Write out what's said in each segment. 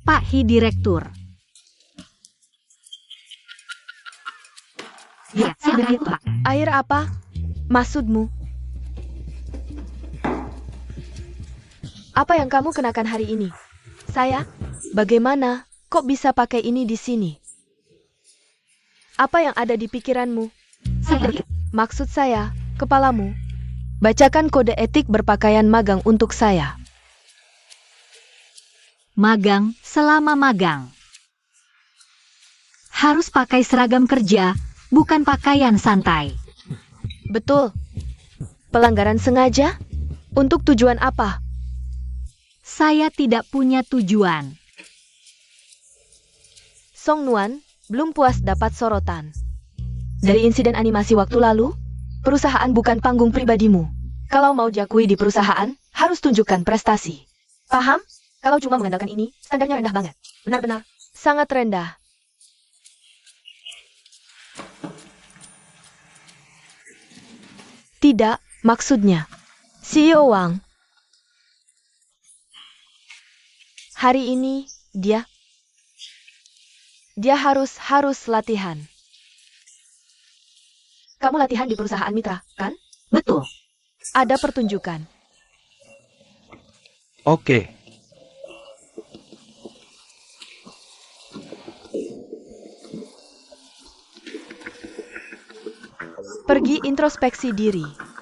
Pak Hi Direktur. Ya, saya berair, Pak. Air apa? Maksudmu? Apa yang kamu kenakan hari ini? Saya? Bagaimana? Kok bisa pakai ini di sini? Apa yang ada di pikiranmu? Maksud saya, kepalamu. Bacakan kode etik berpakaian magang untuk saya. Magang selama magang. Harus pakai seragam kerja, bukan pakaian santai. Betul. Pelanggaran sengaja? Untuk tujuan apa? Saya tidak punya tujuan. Song Nuan belum puas dapat sorotan. Dari insiden animasi waktu lalu, perusahaan bukan panggung pribadimu. Kalau mau diakui di perusahaan, harus tunjukkan prestasi. Paham? Kalau cuma mengandalkan ini, standarnya rendah banget. Benar-benar sangat rendah. Tidak, maksudnya. CEO Wang. Hari ini, dia harus latihan. Kamu latihan di perusahaan mitra, kan? Betul. Ada pertunjukan. Oke. Pergi introspeksi diri.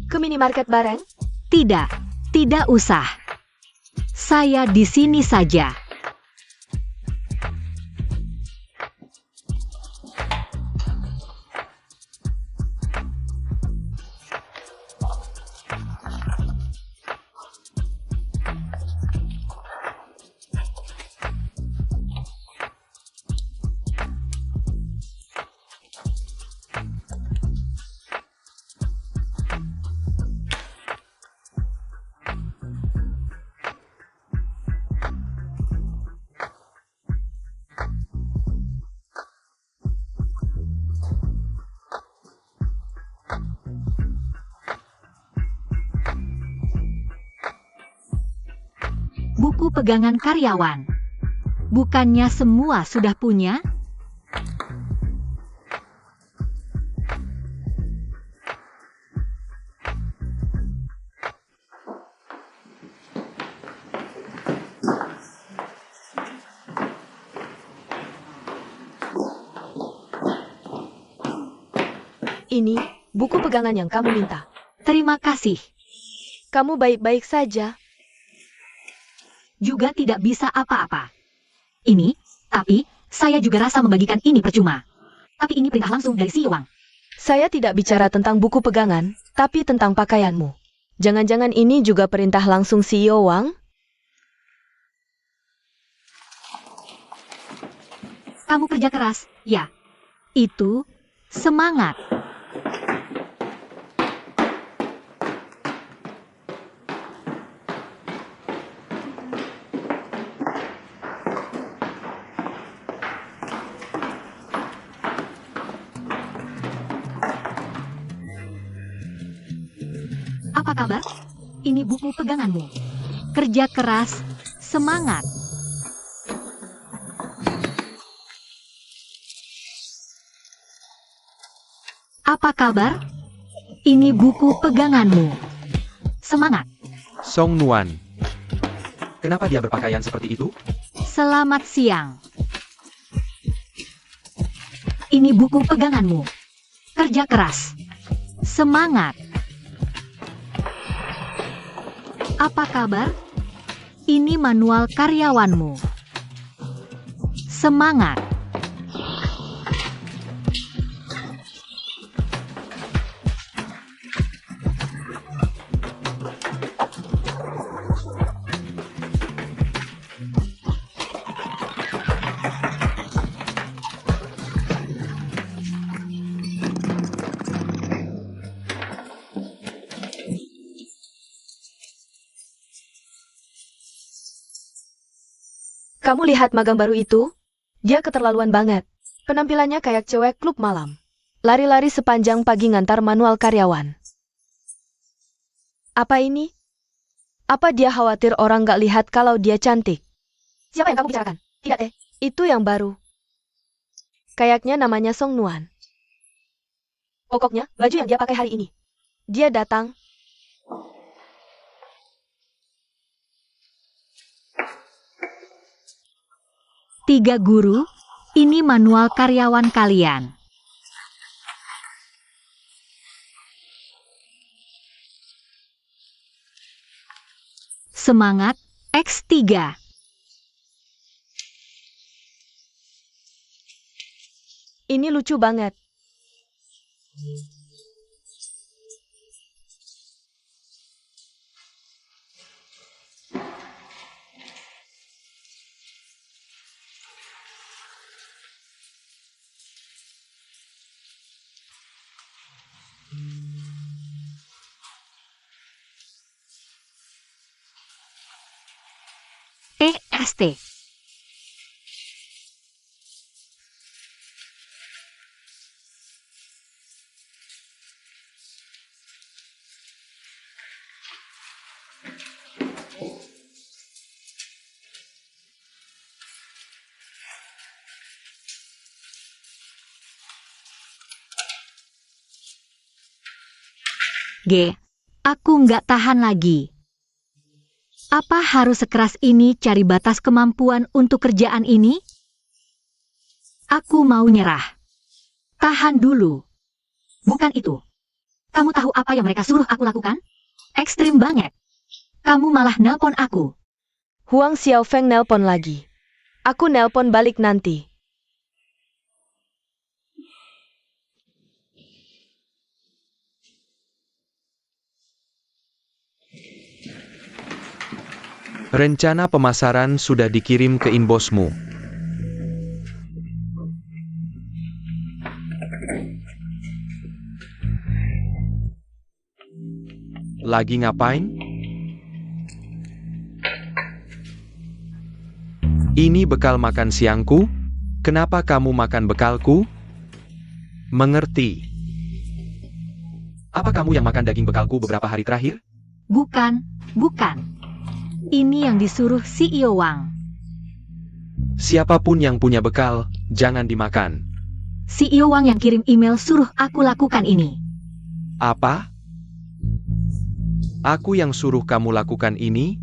Ke minimarket bareng? Tidak usah. Saya di sini saja. Buku pegangan karyawan. Bukannya semua sudah punya? Ini buku pegangan yang kamu minta. Terima kasih. Kamu baik-baik saja. Juga tidak bisa apa-apa. Ini, tapi, saya juga rasa membagikan ini percuma. Tapi ini perintah langsung dari si Wang. Saya tidak bicara tentang buku pegangan, tapi tentang pakaianmu. Jangan-jangan ini juga perintah langsung CEO Wang? Kamu kerja keras, ya. Itu semangat. Apa kabar? Ini buku peganganmu. Kerja keras, semangat. Apa kabar? Ini buku peganganmu. Semangat. Song Nuan. Kenapa dia berpakaian seperti itu? Selamat siang. Ini buku peganganmu. Kerja keras. Semangat. Apa kabar? Ini manual karyawanmu. Semangat. Kamu lihat magang baru itu? Dia keterlaluan banget. Penampilannya kayak cewek klub malam. Lari-lari sepanjang pagi ngantar manual karyawan. Apa ini? Apa dia khawatir orang gak lihat kalau dia cantik? Siapa yang kamu bicarakan? Tidak, Teh. Itu yang baru. Kayaknya namanya Song Nuan. Pokoknya, baju yang dia pakai hari ini. Dia datang. Tiga guru, ini manual karyawan kalian. Semangat, X3. Ini lucu banget. EST. G. Aku nggak tahan lagi. Apa harus sekeras ini cari batas kemampuan untuk kerjaan ini? Aku mau nyerah. Tahan dulu. Bukan itu. Kamu tahu apa yang mereka suruh aku lakukan? Ekstrim banget. Kamu malah nelpon aku. Huang Xiaofeng nelpon lagi. Aku nelpon balik nanti. Rencana pemasaran sudah dikirim ke inbosmu. Lagi ngapain? Ini bekal makan siangku. Kenapa kamu makan bekalku? Mengerti. Apa kamu yang makan daging bekalku beberapa hari terakhir? Bukan, bukan. Ini yang disuruh CEO Wang. Siapapun yang punya bekal, jangan dimakan. CEO Wang yang kirim email suruh aku lakukan ini. Apa? Aku yang suruh kamu lakukan ini?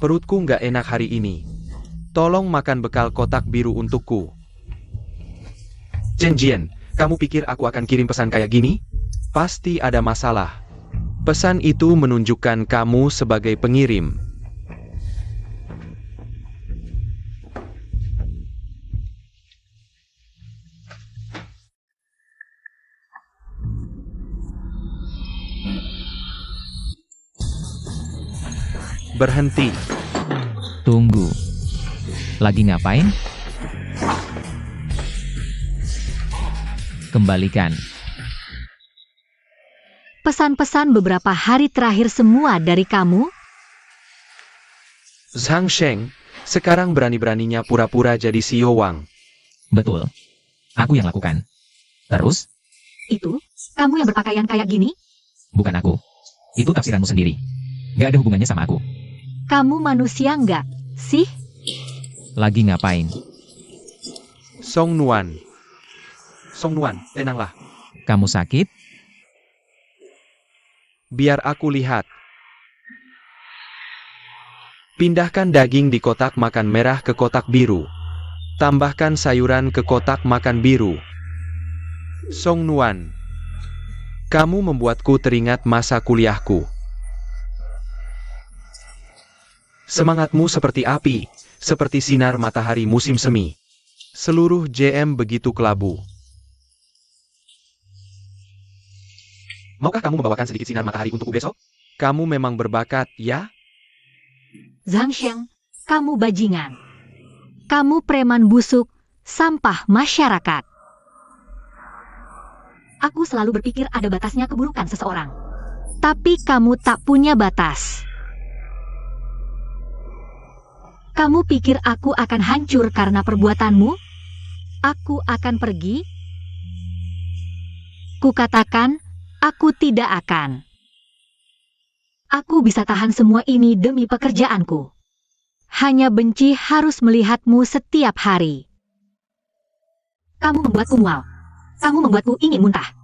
Perutku nggak enak hari ini. Tolong makan bekal kotak biru untukku. Chen Jian, kamu pikir aku akan kirim pesan kayak gini? Pasti ada masalah. Pesan itu menunjukkan kamu sebagai pengirim. Berhenti. Tunggu. Lagi ngapain? Kembalikan. Pesan-pesan beberapa hari terakhir semua dari kamu? Zhang Sheng, sekarang berani-beraninya pura-pura jadi Xiao Wang. Betul. Aku yang lakukan. Terus? Itu, kamu yang berpakaian kayak gini? Bukan aku. Itu tafsiranmu sendiri. Gak ada hubungannya sama aku. Kamu manusia nggak, sih? Lagi ngapain? Song Nuan. Song Nuan, tenanglah. Kamu sakit? Biar aku lihat. Pindahkan daging di kotak makan merah ke kotak biru. Tambahkan sayuran ke kotak makan biru. Song Nuan, kamu membuatku teringat masa kuliahku. Semangatmu seperti api, seperti sinar matahari musim semi. Seluruh JM begitu kelabu. Maukah kamu membawakan sedikit sinar matahari untukku besok? Kamu memang berbakat, ya? Zhang Sheng, kamu bajingan. Kamu preman busuk, sampah masyarakat. Aku selalu berpikir ada batasnya keburukan seseorang. Tapi kamu tak punya batas. Kamu pikir aku akan hancur karena perbuatanmu? Aku akan pergi? Kukatakan, aku tidak akan. Aku bisa tahan semua ini demi pekerjaanku. Hanya benci harus melihatmu setiap hari. Kamu membuatku mual. Kamu membuatku ingin muntah.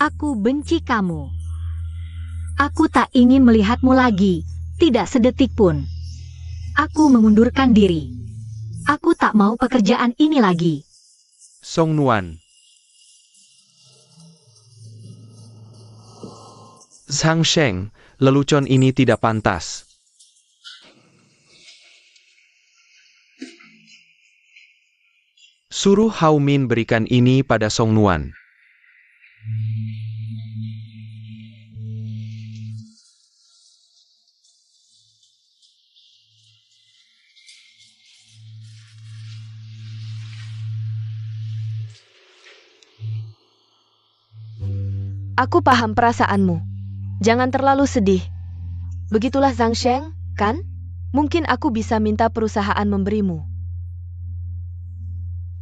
Aku benci kamu. Aku tak ingin melihatmu lagi, tidak sedetik pun. Aku mengundurkan diri. Aku tak mau pekerjaan ini lagi. Song Nuan. Zhang Sheng, lelucon ini tidak pantas. Suruh Hao Min berikan ini pada Song Nuan. Aku paham perasaanmu. Jangan terlalu sedih. Begitulah Zhang Sheng, kan? Mungkin aku bisa minta perusahaan memberimu.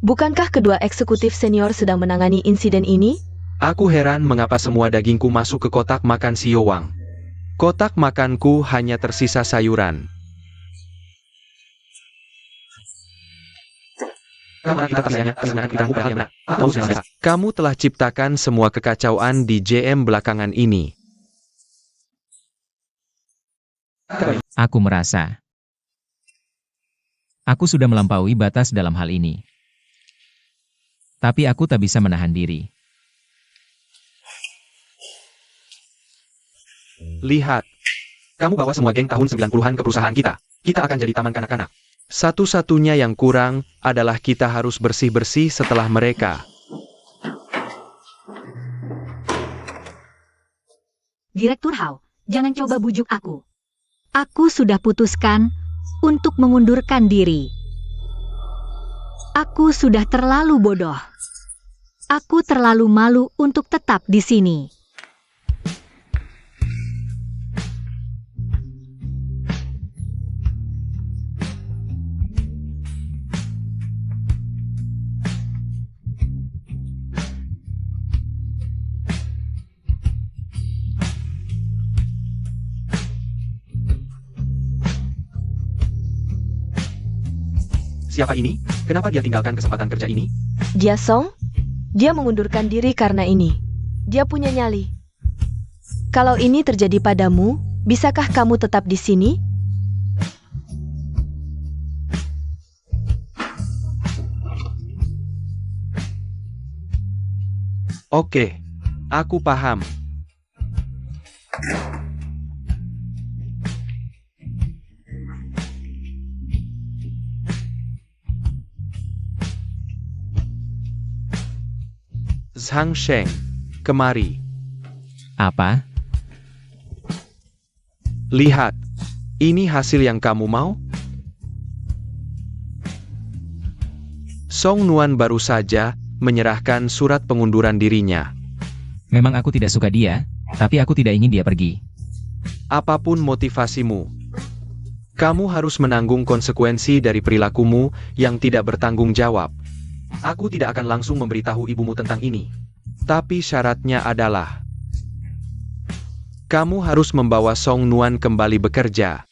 Bukankah kedua eksekutif senior sedang menangani insiden ini? Aku heran mengapa semua dagingku masuk ke kotak makan Xiao Wang. Kotak makanku hanya tersisa sayuran. Kamu telah ciptakan semua kekacauan di JM belakangan ini. Aku merasa aku sudah melampaui batas dalam hal ini. Tapi aku tak bisa menahan diri. Lihat, kamu bawa semua geng tahun 90-an ke perusahaan kita. Kita akan jadi taman kanak-kanak. Satu-satunya yang kurang adalah kita harus bersih-bersih setelah mereka. Direktur Hao, jangan coba bujuk aku. Aku sudah putuskan untuk mengundurkan diri. Aku sudah terlalu bodoh. Aku terlalu malu untuk tetap di sini. Siapa ini? Kenapa dia tinggalkan kesempatan kerja ini? Dia Song? Dia mengundurkan diri karena ini. Dia punya nyali. Kalau ini terjadi padamu, bisakah kamu tetap di sini? Oke, aku paham. Zhang Sheng, kemari. Apa? Lihat, Ini hasil yang kamu mau? Song Nuan baru saja menyerahkan surat pengunduran dirinya. Memang aku tidak suka dia, tapi aku tidak ingin dia pergi. Apapun motivasimu, kamu harus menanggung konsekuensi dari perilakumu yang tidak bertanggung jawab. Aku tidak akan langsung memberitahu ibumu tentang ini. Tapi syaratnya adalah, kamu harus membawa Song Nuan kembali bekerja.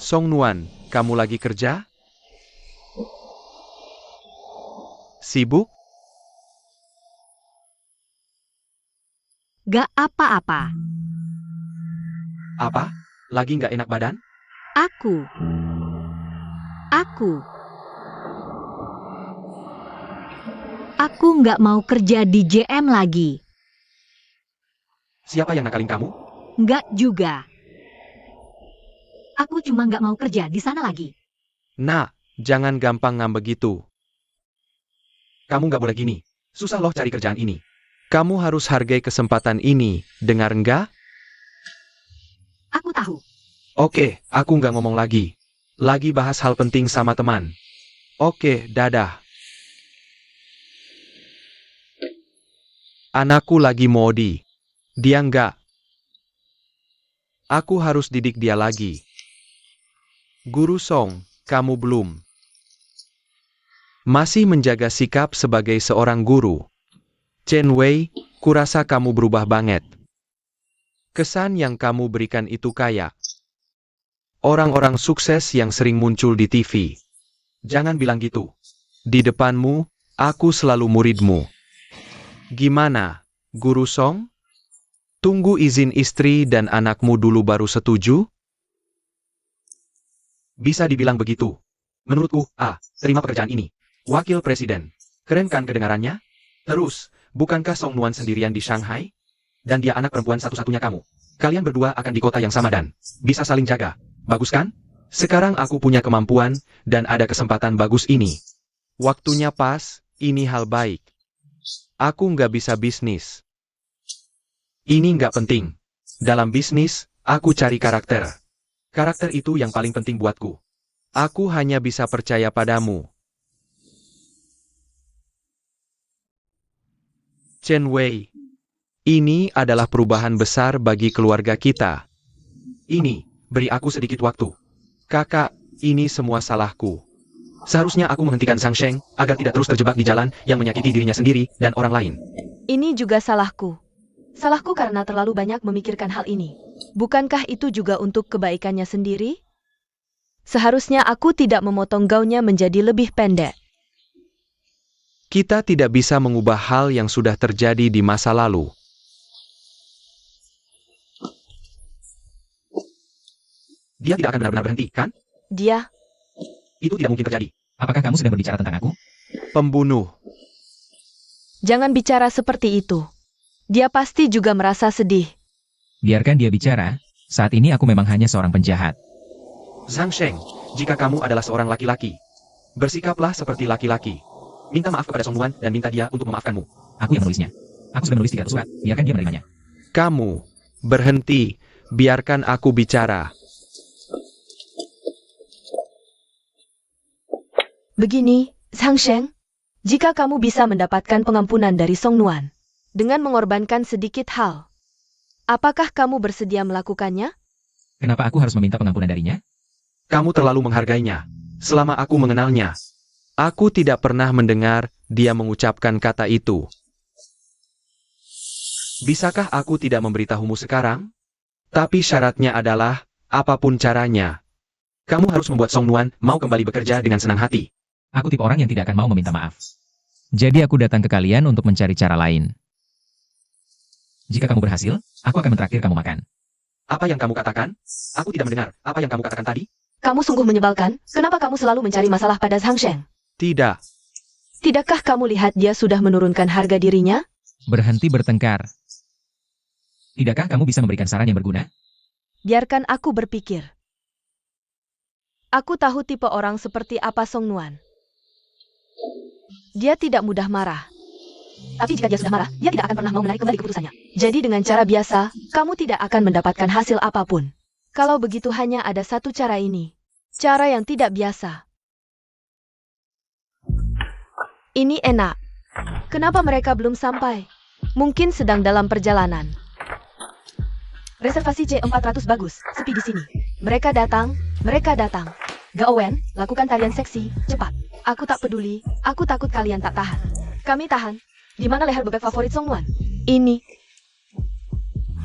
Song Nuan, kamu lagi kerja? Sibuk? Gak apa-apa. Apa? Lagi nggak enak badan? Aku nggak mau kerja di JM lagi. Siapa yang nakalin kamu? Nggak juga. Aku cuma nggak mau kerja di sana lagi. Nah, jangan gampang ngambek gitu. Kamu nggak boleh gini. Susah loh cari kerjaan ini. Kamu harus hargai kesempatan ini, dengar nggak? Aku tahu. Oke, aku nggak ngomong lagi. Lagi bahas hal penting sama teman. Oke, dadah. Anakku lagi modi. Dia nggak. Aku harus didik dia lagi. Guru Song, kamu belum masih menjaga sikap sebagai seorang guru. Chen Wei, kurasa kamu berubah banget. Kesan yang kamu berikan itu kayak orang-orang sukses yang sering muncul di TV. Jangan bilang gitu. Di depanmu, aku selalu muridmu. Gimana, Guru Song? Tunggu izin istri dan anakmu dulu baru setuju? Bisa dibilang begitu. Menurutku, terima pekerjaan ini. Wakil Presiden. Keren kan kedengarannya? Terus, bukankah Song Nuan sendirian di Shanghai? Dan dia anak perempuan satu-satunya kamu. Kalian berdua akan di kota yang sama dan bisa saling jaga. Bagus kan? Sekarang aku punya kemampuan dan ada kesempatan bagus ini. Waktunya pas, ini hal baik. Aku nggak bisa bisnis. Ini nggak penting. Dalam bisnis, aku cari karakter. Karakter itu yang paling penting buatku. Aku hanya bisa percaya padamu. Chen Wei. Ini adalah perubahan besar bagi keluarga kita. Ini, beri aku sedikit waktu. Kakak, ini semua salahku. Seharusnya aku menghentikan Zhang Sheng agar tidak terus terjebak di jalan yang menyakiti dirinya sendiri dan orang lain. Ini juga salahku. Salahku karena terlalu banyak memikirkan hal ini. Bukankah itu juga untuk kebaikannya sendiri? Seharusnya aku tidak memotong gaunnya menjadi lebih pendek. Kita tidak bisa mengubah hal yang sudah terjadi di masa lalu. Dia tidak akan benar-benar berhenti, kan? Dia, Itu tidak mungkin terjadi. Apakah kamu sedang berbicara tentang aku? Pembunuh. jangan bicara seperti itu. Dia pasti juga merasa sedih. Biarkan dia bicara. Saat ini aku memang hanya seorang penjahat. Zhang Sheng, jika kamu adalah seorang laki-laki, bersikaplah seperti laki-laki. Minta maaf kepada Song Nuan dan minta dia untuk memaafkanmu. Aku yang menulisnya. Aku sudah menulis 3 surat. Biarkan dia menerimanya. Kamu, berhenti. Biarkan aku bicara. Begini, Zhang Sheng, jika kamu bisa mendapatkan pengampunan dari Song Nuan, dengan mengorbankan sedikit hal, apakah kamu bersedia melakukannya? Kenapa aku harus meminta pengampunan darinya? Kamu terlalu menghargainya. Selama aku mengenalnya, aku tidak pernah mendengar dia mengucapkan kata itu. Bisakah aku tidak memberitahumu sekarang? Tapi syaratnya adalah, apapun caranya, kamu harus membuat Song Nuan mau kembali bekerja dengan senang hati. Aku tipe orang yang tidak akan mau meminta maaf. Jadi aku datang ke kalian untuk mencari cara lain. Jika kamu berhasil, aku akan mentraktir kamu makan. Apa yang kamu katakan? Aku tidak mendengar. Apa yang kamu katakan tadi? Kamu sungguh menyebalkan. Kenapa kamu selalu mencari masalah pada Zhang Sheng? Tidak. Tidakkah kamu lihat dia sudah menurunkan harga dirinya? Berhenti bertengkar. Tidakkah kamu bisa memberikan saran yang berguna? Biarkan aku berpikir. Aku tahu tipe orang seperti apa Song Nuan. Dia tidak mudah marah. Tapi jika dia sudah marah, dia tidak akan pernah mau menarik kembali keputusannya. Jadi dengan cara biasa, kamu tidak akan mendapatkan hasil apapun. Kalau begitu hanya ada satu cara ini. Cara yang tidak biasa. Ini enak. Kenapa mereka belum sampai? Mungkin sedang dalam perjalanan. Reservasi J400 bagus, sepi di sini. Mereka datang, mereka datang. Gaowen, lakukan tarian seksi, cepat. Aku tak peduli, aku takut kalian tak tahan. Kami tahan. Di mana leher bebek favorit Song Nuan? Ini.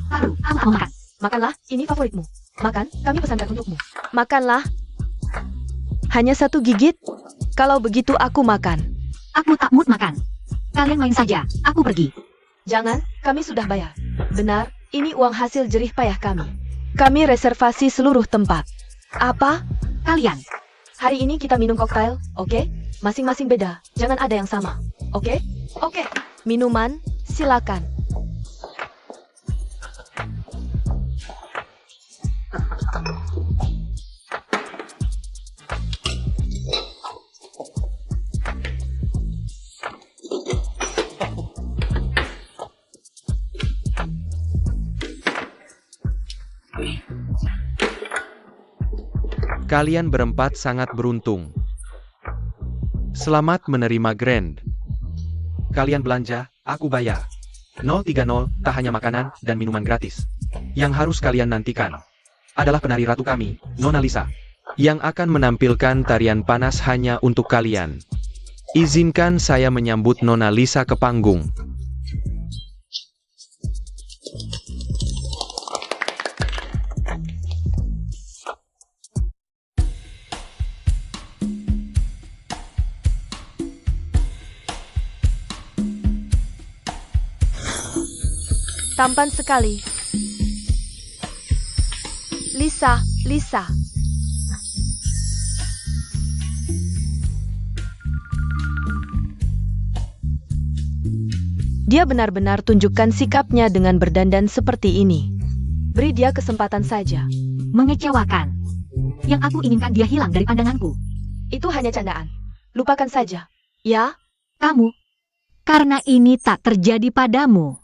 Baru, kamu tak mau makan. Makanlah, ini favoritmu. Makan, kami pesankan untukmu. Makanlah. Hanya satu gigit? Kalau begitu aku makan. Aku tak mood makan. Kalian main saja, aku pergi. Jangan, kami sudah bayar. Benar, ini uang hasil jerih payah kami. Kami reservasi seluruh tempat. Apa? Kalian. Hari ini kita minum koktail, oke? Masing-masing beda, jangan ada yang sama. Oke? Oke. Minuman, silakan. Kalian berempat sangat beruntung. Selamat menerima Grand. Kalian belanja, aku bayar. 030, tak hanya makanan dan minuman gratis. Yang harus kalian nantikan adalah penari ratu kami, Nona Lisa, yang akan menampilkan tarian panas hanya untuk kalian. Izinkan saya menyambut Nona Lisa ke panggung. Tampan sekali. Lisa, Lisa. Dia benar-benar tunjukkan sikapnya dengan berdandan seperti ini. Beri dia kesempatan saja. Mengecewakan. Yang aku inginkan dia hilang dari pandanganku. Itu hanya candaan. Lupakan saja. Ya? Kamu. Karena ini tak terjadi padamu.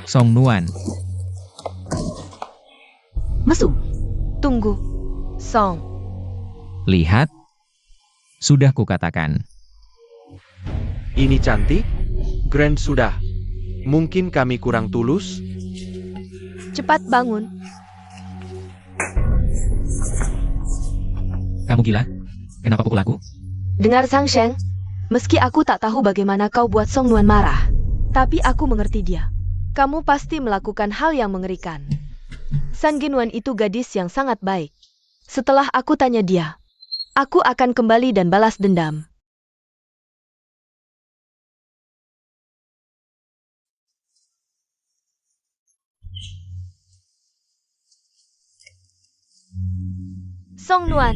Song Nuan. Mesum. Tunggu. Song. Lihat. Sudah kukatakan. Ini cantik? Grand sudah. Mungkin kami kurang tulus? Cepat bangun. Kamu gila? Kenapa pukul aku? Dengar Zhang Sheng. Meski aku tak tahu bagaimana kau buat Song Nuan marah. Tapi aku mengerti dia. Kamu pasti melakukan hal yang mengerikan. San Ginwan itu gadis yang sangat baik. Setelah aku tanya dia, aku akan kembali dan balas dendam. Song Nuan.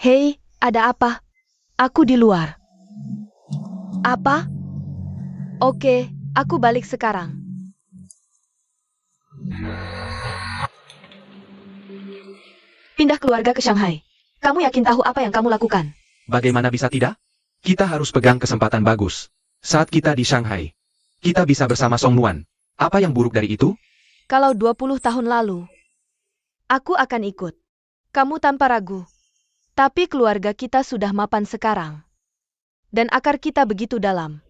Hei, ada apa? Aku di luar. Apa? Oke, aku balik sekarang. Pindah keluarga ke Shanghai. Kamu yakin tahu apa yang kamu lakukan? Bagaimana bisa tidak? Kita harus pegang kesempatan bagus. Saat kita di Shanghai, kita bisa bersama Song Nuan. Apa yang buruk dari itu? Kalau 20 tahun lalu, aku akan ikut. Kamu tanpa ragu. Tapi keluarga kita sudah mapan sekarang. Dan akar kita begitu dalam.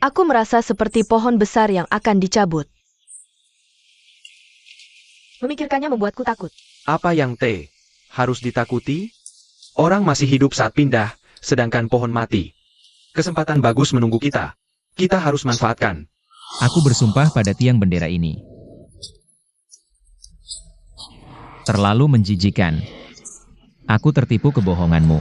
Aku merasa seperti pohon besar yang akan dicabut. Memikirkannya membuatku takut. Apa yang harus ditakuti? Orang masih hidup saat pindah, sedangkan pohon mati. Kesempatan bagus menunggu kita. Kita harus manfaatkan. Aku bersumpah pada tiang bendera ini. Terlalu menjijikan. Aku tertipu kebohonganmu.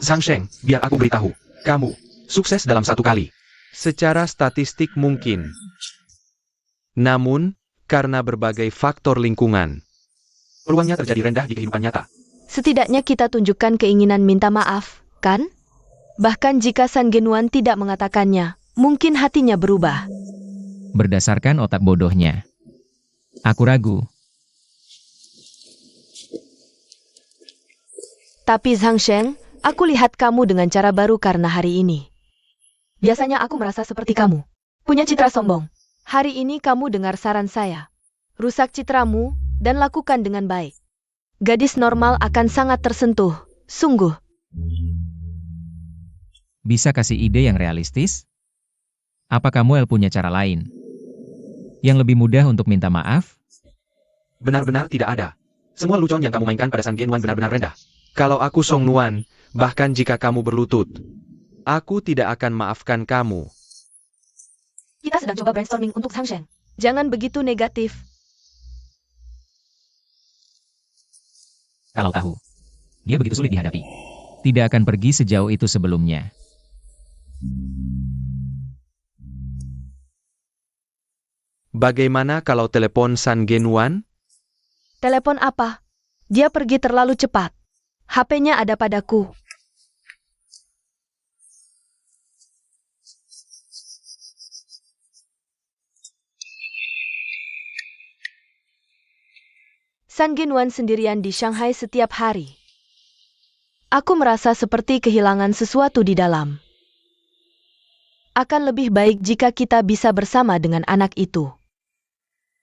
Zhang Sheng, biar aku beritahu. Kamu sukses dalam 1 kali. Secara statistik mungkin. Namun, karena berbagai faktor lingkungan, peluangnya terjadi rendah di kehidupan nyata. Setidaknya kita tunjukkan keinginan minta maaf, kan? Bahkan jika San Genuan tidak mengatakannya, mungkin hatinya berubah. Berdasarkan otak bodohnya. Aku ragu. Tapi Zhang Sheng, aku lihat kamu dengan cara baru karena hari ini. Biasanya aku merasa seperti kamu. Punya citra sombong. Hari ini kamu dengar saran saya. Rusak citramu, dan lakukan dengan baik. Gadis normal akan sangat tersentuh, sungguh. Bisa kasih ide yang realistis? Apa kamu punya cara lain? Yang lebih mudah untuk minta maaf? Benar-benar tidak ada. Semua lucon yang kamu mainkan pada San Genuan benar-benar rendah. Kalau aku Song Nuan, bahkan jika kamu berlutut, aku tidak akan maafkan kamu. Kita sedang coba brainstorming untuk Zhang Sheng. Jangan begitu negatif. Kalau tahu, dia begitu sulit dihadapi. Tidak akan pergi sejauh itu sebelumnya. Bagaimana kalau telepon San Genuan? Telepon apa? Dia pergi terlalu cepat. HP-nya ada padaku. San Genuan sendirian di Shanghai setiap hari. Aku merasa seperti kehilangan sesuatu di dalam. Akan lebih baik jika kita bisa bersama dengan anak itu.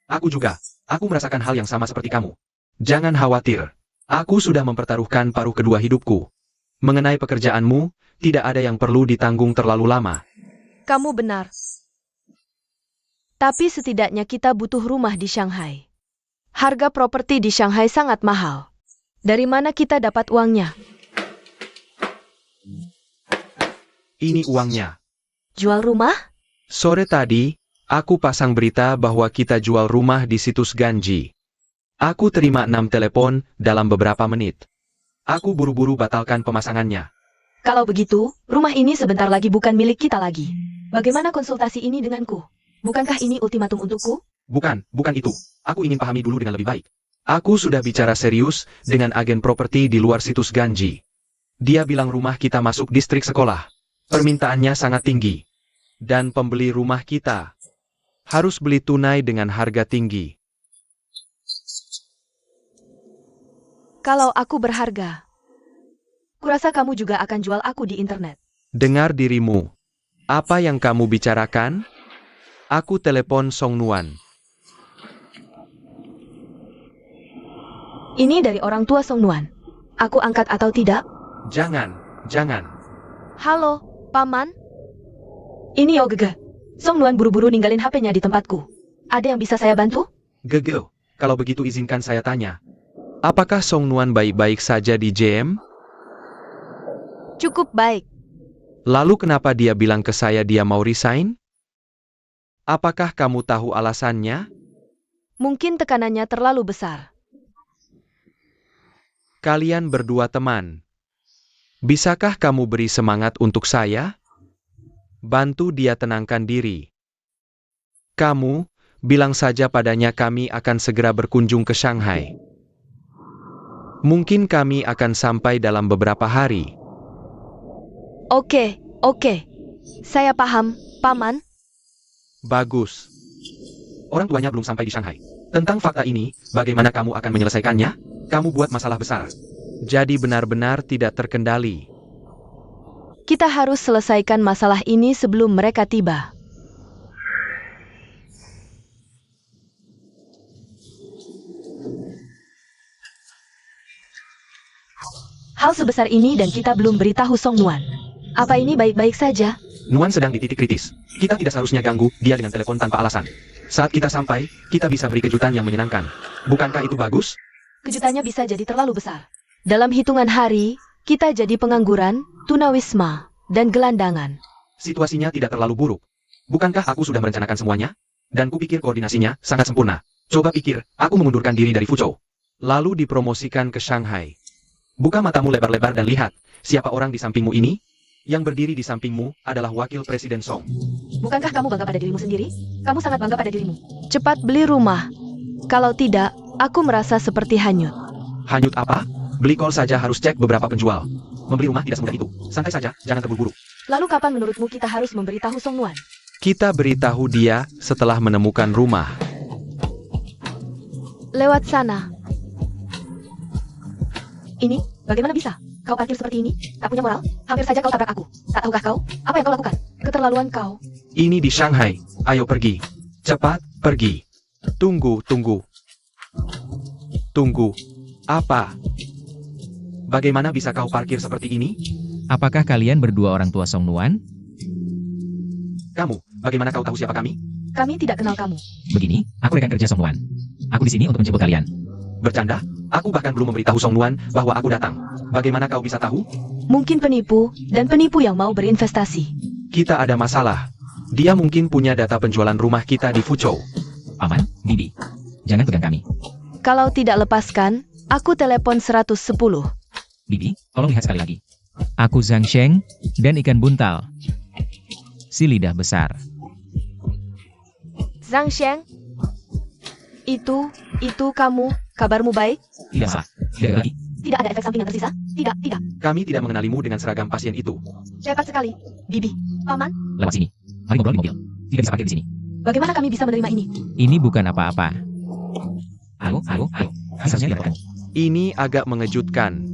Aku juga. Aku merasakan hal yang sama seperti kamu. Jangan khawatir. Aku sudah mempertaruhkan paruh kedua hidupku. Mengenai pekerjaanmu, tidak ada yang perlu ditanggung terlalu lama. Kamu benar. Tapi setidaknya kita butuh rumah di Shanghai. Harga properti di Shanghai sangat mahal. Dari mana kita dapat uangnya? Ini uangnya. Jual rumah? Sore tadi, aku pasang berita bahwa kita jual rumah di situs Ganji. Aku terima 6 telepon dalam beberapa menit. Aku buru-buru batalkan pemasangannya. Kalau begitu, rumah ini sebentar lagi bukan milik kita lagi. Bagaimana konsultasi ini denganku? Bukankah ini ultimatum untukku? Bukan itu. Aku ingin pahami dulu dengan lebih baik. Aku sudah bicara serius dengan agen properti di luar situs Ganji. Dia bilang rumah kita masuk distrik sekolah. Permintaannya sangat tinggi. Dan pembeli rumah kita harus beli tunai dengan harga tinggi. Kalau aku berharga, kurasa kamu juga akan jual aku di internet. Dengar dirimu. Apa yang kamu bicarakan? Aku telepon Song Nuan. Ini dari orang tua Song Nuan. Aku angkat atau tidak? Jangan. Halo, Paman. Ini Ogege. Song Nuan buru-buru ninggalin HP-nya di tempatku. Ada yang bisa saya bantu? Gege, kalau begitu izinkan saya tanya. Apakah Song Nuan baik-baik saja di JM? Cukup baik. Lalu kenapa dia bilang ke saya dia mau resign? Apakah kamu tahu alasannya? Mungkin tekanannya terlalu besar. Kalian berdua teman. Bisakah kamu beri semangat untuk saya? Bantu dia tenangkan diri. Kamu, bilang saja padanya kami akan segera berkunjung ke Shanghai. Mungkin kami akan sampai dalam beberapa hari. Oke. Saya paham, Paman. Bagus. Orang tuanya belum sampai di Shanghai. Tentang fakta ini, bagaimana kamu akan menyelesaikannya? Kamu buat masalah besar. Jadi benar-benar tidak terkendali. Kita harus selesaikan masalah ini sebelum mereka tiba. Hal sebesar ini dan kita belum beritahu Song Nuan. Apa ini baik-baik saja? Nuan sedang di titik kritis. Kita tidak seharusnya ganggu dia dengan telepon tanpa alasan. Saat kita sampai, kita bisa beri kejutan yang menyenangkan. Bukankah itu bagus? Kejutannya bisa jadi terlalu besar. Dalam hitungan hari, kita jadi pengangguran, tunawisma, dan gelandangan. Situasinya tidak terlalu buruk. Bukankah aku sudah merencanakan semuanya? Dan kupikir koordinasinya sangat sempurna. Coba pikir, aku mengundurkan diri dari Fuzhou. lalu dipromosikan ke Shanghai. Buka matamu lebar-lebar dan lihat, siapa orang di sampingmu ini? Yang berdiri di sampingmu adalah Wakil Presiden Song. Bukankah kamu bangga pada dirimu sendiri? Kamu sangat bangga pada dirimu. Cepat beli rumah. Kalau tidak, aku merasa seperti hanyut. Hanyut apa? Beli kol saja harus cek beberapa penjual. Membeli rumah tidak semudah itu. Santai saja, jangan terburu-buru. Lalu kapan menurutmu kita harus memberitahu Song Nuan? Kita beritahu dia setelah menemukan rumah. Lewat sana. Ini, bagaimana bisa? Kau parkir seperti ini? Tak punya moral? Hampir saja kau tabrak aku. Tak tahukah kau? Apa yang kau lakukan? Keterlaluan kau. Ini di Shanghai. Ayo pergi. Cepat, pergi. Tunggu. Tunggu. Apa? Bagaimana bisa kau parkir seperti ini? Apakah kalian berdua orang tua Song Nuan? Kamu, bagaimana kau tahu siapa kami? Kami tidak kenal kamu. Begini, aku rekan kerja Song Nuan. Aku di sini untuk menjemput kalian. Bercanda? Aku bahkan belum memberitahu Song Nuan bahwa aku datang. Bagaimana kau bisa tahu? Mungkin penipu, dan penipu yang mau berinvestasi. Kita ada masalah. Dia mungkin punya data penjualan rumah kita di Fuzhou. Paman, Bibi, jangan pegang kami. Kalau tidak lepaskan, aku telepon 110. Bibi, tolong lihat sekali lagi. Aku Zhang Sheng, dan ikan buntal. Si lidah besar. Zhang Sheng? Itu kamu, kabarmu baik? Tidak salah. Tidak lagi. Tidak ada efek samping yang tersisa? Tidak. Kami tidak mengenalimu dengan seragam pasien itu. Cepat sekali. Bibi, Paman, Lewat sini. Mari ngobrol di mobil. Tidak bisa parkir di sini. bagaimana kami bisa menerima ini? Ini bukan apa-apa. Halo. Bisa lihat kamu. Ini agak mengejutkan.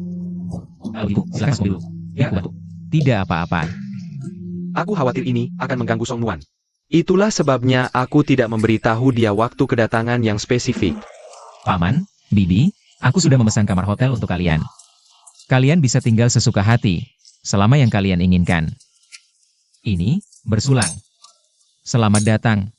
Halo ibu, silakan masuk dulu. Ya, aku bantu. Tidak apa-apa. Aku khawatir ini akan mengganggu Song Nuan. Itulah sebabnya aku tidak memberitahu dia waktu kedatangan yang spesifik. Paman, Bibi, aku sudah memesan kamar hotel untuk kalian. Kalian bisa tinggal sesuka hati, selama yang kalian inginkan. Ini, bersulang. Selamat datang.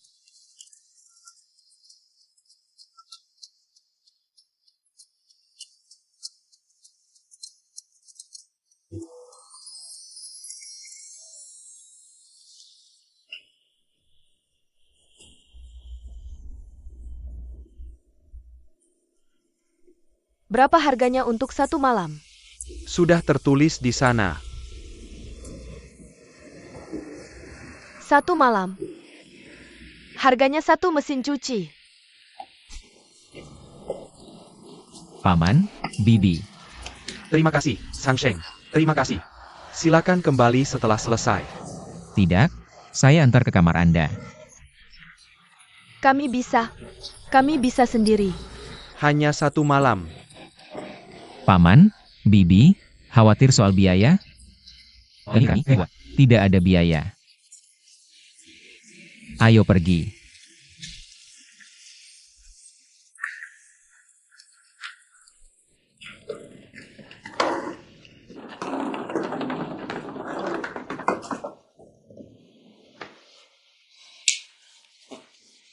Berapa harganya untuk 1 malam? Sudah tertulis di sana. 1 malam. Harganya 1 mesin cuci. Paman, Bibi. Terima kasih, Sang Sheng. Terima kasih. Silakan kembali setelah selesai. Tidak, saya antar ke kamar Anda. Kami bisa sendiri. Hanya 1 malam. Paman, Bibi, khawatir soal biaya? Kami buat. Tidak ada biaya. Ayo pergi.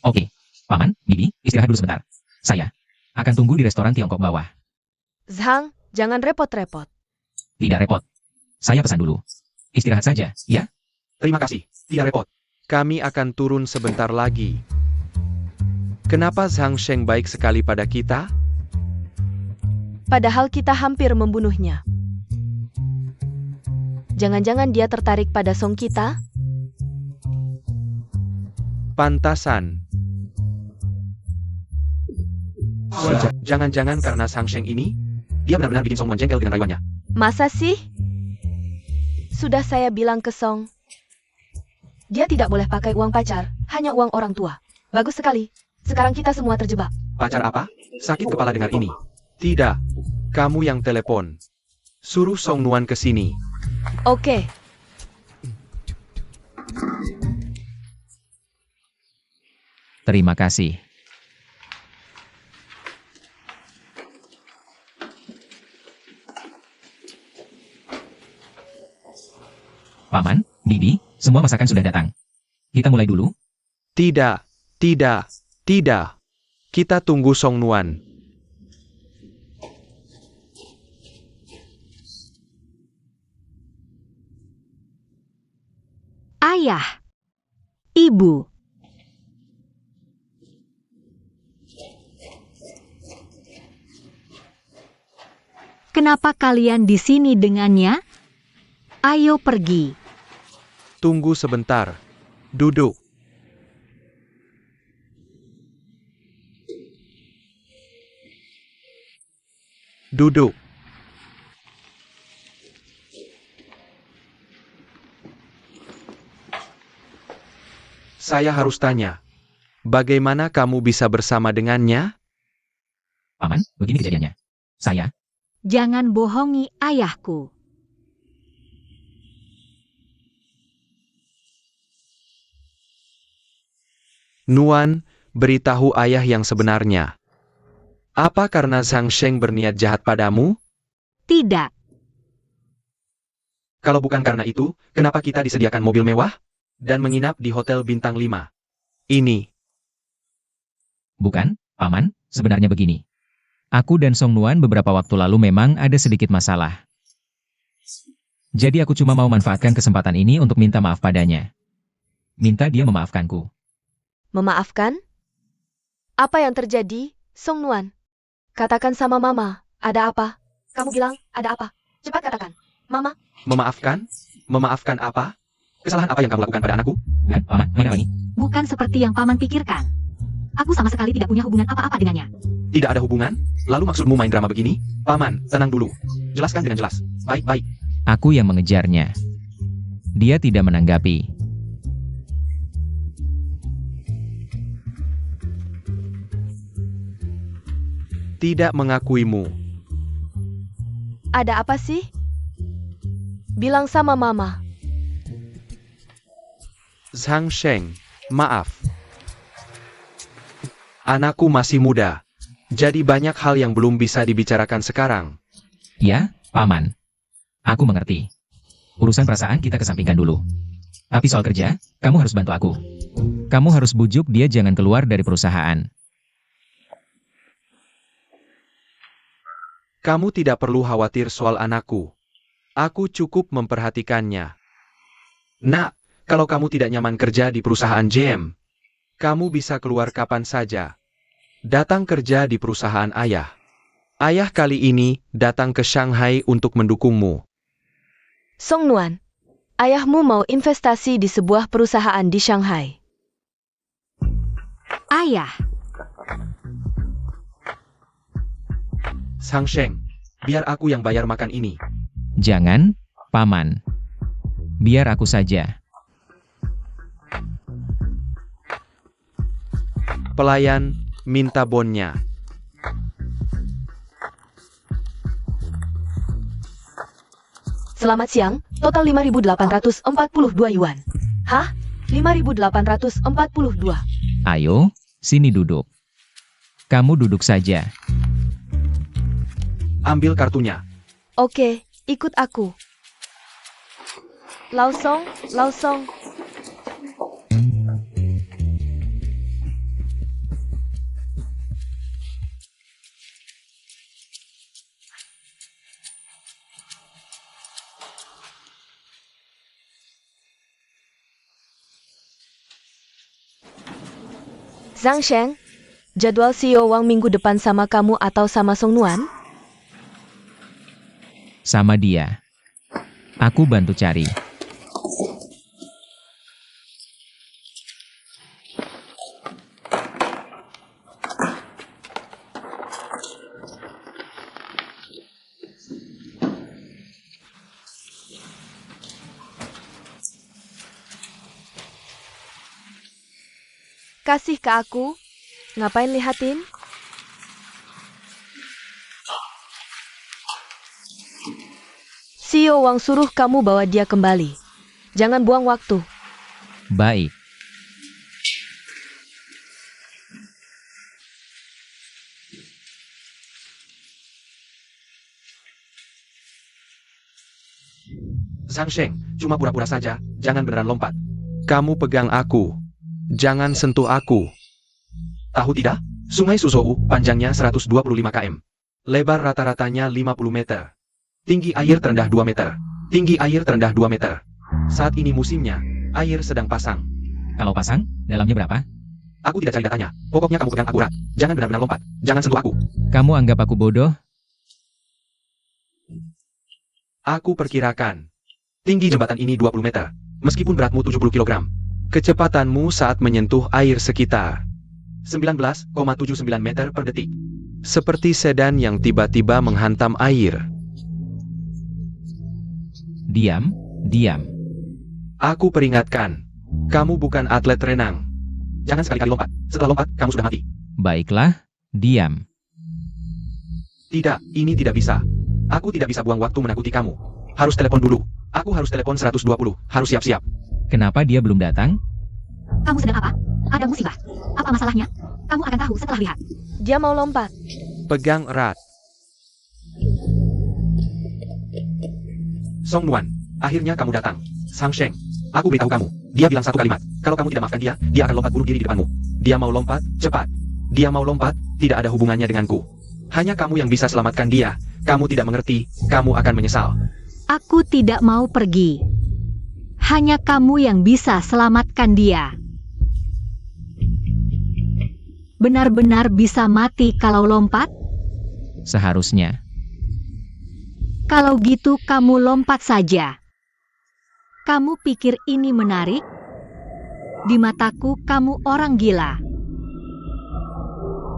Oke, Paman, Bibi, istirahat dulu sebentar. Saya akan tunggu di restoran Tiongkok bawah. Zhang, jangan repot-repot. Tidak repot. Saya pesan dulu. Istirahat saja, ya? Terima kasih. Tidak repot. Kami akan turun sebentar lagi. Kenapa Zhang Sheng baik sekali pada kita? Padahal kita hampir membunuhnya. Jangan-jangan dia tertarik pada Song kita? Pantasan. Jangan-jangan karena Zhang Sheng ini, dia benar-benar bikin Song Nuan jengkel dengan rayuannya. Masa sih? Sudah saya bilang ke Song. Dia tidak boleh pakai uang pacar, hanya uang orang tua. Bagus sekali. Sekarang kita semua terjebak. Pacar apa? Sakit kepala dengar ini. Tidak. Kamu yang telepon. Suruh Song Nuan ke sini. Oke. Terima kasih. Paman, Bibi, semua masakan sudah datang. Kita mulai dulu. Tidak. Kita tunggu Song Nuan. Ayah, Ibu. Kenapa kalian di sini dengannya? Ayo pergi. Tunggu sebentar. Duduk. Duduk. Saya harus tanya. Bagaimana kamu bisa bersama dengannya? Paman, begini kejadiannya. Saya, Jangan bohongi ayahku. Nuan, beritahu ayah yang sebenarnya. Apa karena Zhang Sheng berniat jahat padamu? Tidak, Kalau bukan karena itu, kenapa kita disediakan mobil mewah? Dan menginap di hotel bintang 5? Ini. bukan, Paman, sebenarnya begini. Aku dan Song Nuan beberapa waktu lalu memang ada sedikit masalah. Jadi aku cuma mau manfaatkan kesempatan ini untuk minta maaf padanya. Minta dia memaafkanku. Memaafkan? Apa yang terjadi, Song Nuan? Katakan sama Mama, ada apa? Kamu bilang, ada apa? Cepat katakan. Mama, Memaafkan? Memaafkan apa? Kesalahan apa yang kamu lakukan pada anakku? Paman, mana ini? bukan seperti yang paman pikirkan. Aku sama sekali tidak punya hubungan apa-apa dengannya. Tidak ada hubungan? Lalu maksudmu main drama begini? Paman, tenang dulu. Jelaskan dengan jelas. Baik-baik. Aku yang mengejarnya. Dia tidak menanggapi. Tidak mengakuimu. ada apa sih? Bilang sama Mama. Zhang Sheng, maaf. Anakku masih muda. Jadi banyak hal yang belum bisa dibicarakan sekarang. Ya, Paman. Aku mengerti. Urusan perasaan kita kesampingkan dulu. Tapi soal kerja, kamu harus bantu aku. Kamu harus bujuk dia jangan keluar dari perusahaan. Kamu tidak perlu khawatir soal anakku. Aku cukup memperhatikannya. Nak, kalau kamu tidak nyaman kerja di perusahaan JM, kamu bisa keluar kapan saja. Datang kerja di perusahaan ayah. Ayah kali ini datang ke Shanghai untuk mendukungmu. Song Nuan, ayahmu mau investasi di sebuah perusahaan di Shanghai. Ayah, Zhang Sheng, biar aku yang bayar makan ini. Jangan, Paman. Biar aku saja. Pelayan, minta bonnya. Selamat siang, total 5.842 yuan. Hah? 5.842. Ayo, sini duduk. Kamu duduk saja. Ambil kartunya. Oke, ikut aku. Laosong, Laosong. Zhang Sheng, jadwal CEO Wang minggu depan sama kamu atau sama Song Nuan? Sama dia. Aku bantu cari. Kasih ke aku. Ngapain lihatin? CEO Wang suruh kamu bawa dia kembali. Jangan buang waktu. Baik. Zhang Sheng, cuma pura-pura saja, jangan beneran lompat. Kamu pegang aku. Jangan sentuh aku. Tahu tidak? Sungai Suzhou panjangnya 125 km. Lebar rata-ratanya 50 meter. Tinggi air terendah 2 meter. Tinggi air terendah 2 meter. Saat ini musimnya, air sedang pasang. Kalau pasang, dalamnya berapa? Aku tidak cari datanya. Pokoknya kamu pegang akurat. Jangan benar-benar lompat. Jangan sentuh aku. Kamu anggap aku bodoh? Aku perkirakan. Tinggi jembatan ini 20 meter, meskipun beratmu 70 kg. Kecepatanmu saat menyentuh air sekitar 19,79 meter per detik. Seperti sedan yang tiba-tiba menghantam air. Diam, diam. Aku peringatkan. Kamu bukan atlet renang. Jangan sekali-kali lompat. Setelah lompat, kamu sudah mati. Baiklah, diam. Tidak, ini tidak bisa. Aku tidak bisa buang waktu menakuti kamu. Harus telepon dulu. Aku harus telepon 120. Harus siap-siap. Kenapa dia belum datang? Kamu sedang apa? Ada musibah. Apa masalahnya? Kamu akan tahu setelah lihat. Dia mau lompat. Pegang erat. Song Nuan, akhirnya kamu datang. Sang Sheng, aku beritahu kamu. Dia bilang satu kalimat. Kalau kamu tidak maafkan dia akan lompat bunuh diri di depanmu. Dia mau lompat, cepat. Dia mau lompat, tidak ada hubungannya denganku. Hanya kamu yang bisa selamatkan dia. Kamu tidak mengerti, kamu akan menyesal. Aku tidak mau pergi. Hanya kamu yang bisa selamatkan dia. Benar-benar bisa mati kalau lompat? Seharusnya. Kalau gitu kamu lompat saja. Kamu pikir ini menarik? Di mataku kamu orang gila.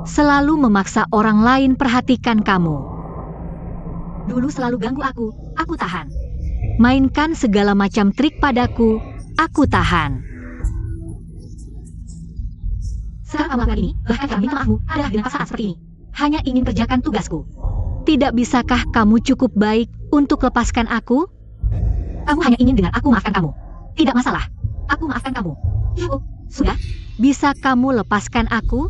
Selalu memaksa orang lain perhatikan kamu. Dulu selalu ganggu aku tahan. Mainkan segala macam trik padaku, aku tahan. Sekarang kamu lakukan ini, bahkan kamu minta maafmu adalah dengan paksaan seperti ini. Hanya ingin kerjakan tugasku. Tidak bisakah kamu cukup baik untuk lepaskan aku? Kamu hanya ingin dengar aku maafkan kamu. Tidak masalah, aku maafkan kamu. Cukup, sudah? Bisa kamu lepaskan aku?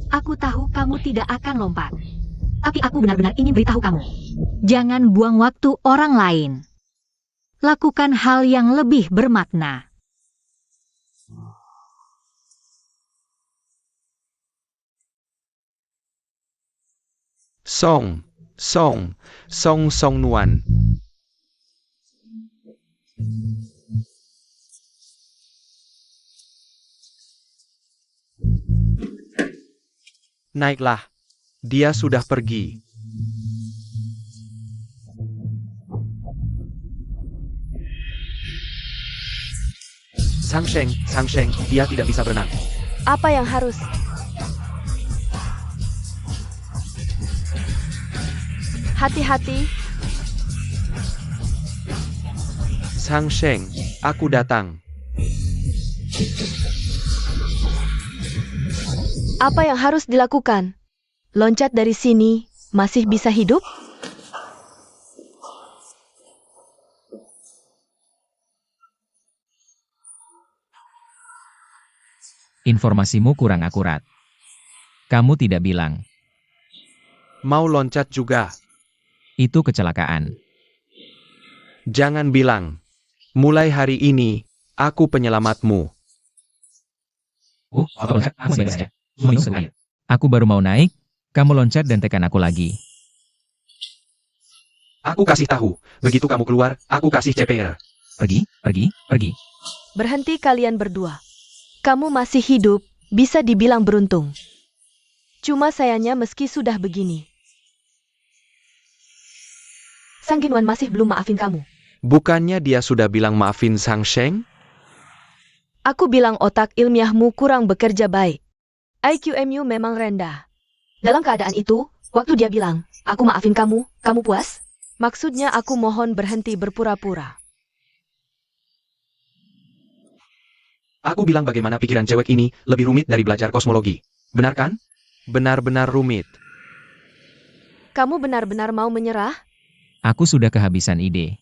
Aku tahu kamu tidak akan lompat. Tapi aku benar-benar ingin beritahu kamu. Jangan buang waktu orang lain. Lakukan hal yang lebih bermakna. Song Nuan. Naiklah. Dia sudah pergi. Sang Sheng, dia tidak bisa berenang. Apa yang harus? Hati-hati. Sang Sheng, aku datang. Apa yang harus dilakukan? Loncat dari sini, masih bisa hidup? Informasimu kurang akurat. Kamu tidak bilang. Mau loncat juga. Itu kecelakaan. Jangan bilang. Mulai hari ini, aku penyelamatmu. Aku baru mau naik, kamu loncat dan tekan aku lagi. Aku kasih tahu. Begitu kamu keluar, aku kasih CPR. Pergi. Berhenti kalian berdua. Kamu masih hidup, bisa dibilang beruntung. Cuma sayangnya meski sudah begini. Sang Ginwan masih belum maafin kamu. Bukannya dia sudah bilang maafin Sang Sheng? Aku bilang otak ilmiahmu kurang bekerja baik. IQ-MU memang rendah. Dalam keadaan itu, waktu dia bilang, aku maafin kamu, kamu puas? Maksudnya aku mohon berhenti berpura-pura. Aku bilang bagaimana pikiran cewek ini lebih rumit dari belajar kosmologi. Benar kan? Benar-benar rumit. Kamu benar-benar mau menyerah? Aku sudah kehabisan ide.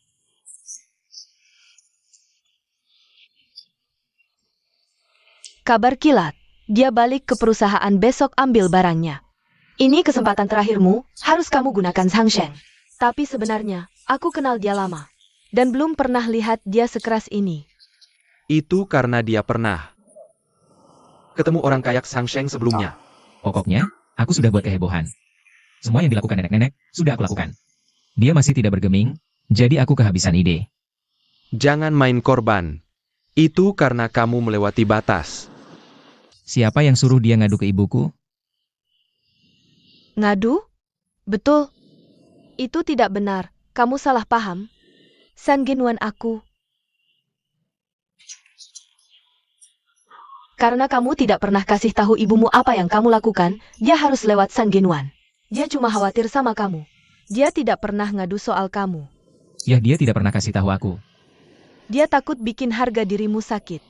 Kabar kilat, dia balik ke perusahaan besok ambil barangnya. Ini kesempatan terakhirmu, harus kamu gunakan Sang Sheng. Tapi sebenarnya, aku kenal dia lama. Dan belum pernah lihat dia sekeras ini. Itu karena dia pernah ketemu orang kayak Sang Sheng sebelumnya. Pokoknya, aku sudah buat kehebohan. Semua yang dilakukan nenek-nenek, sudah aku lakukan. Dia masih tidak bergeming, jadi aku kehabisan ide. Jangan main korban. Itu karena kamu melewati batas. Siapa yang suruh dia ngadu ke ibuku? Ngadu? Betul. Itu tidak benar. Kamu salah paham. San Genwan aku. Karena kamu tidak pernah kasih tahu ibumu apa yang kamu lakukan, dia harus lewat San Genwan. Dia cuma khawatir sama kamu. Dia tidak pernah ngadu soal kamu. Ya, dia tidak pernah kasih tahu aku. Dia takut bikin harga dirimu sakit.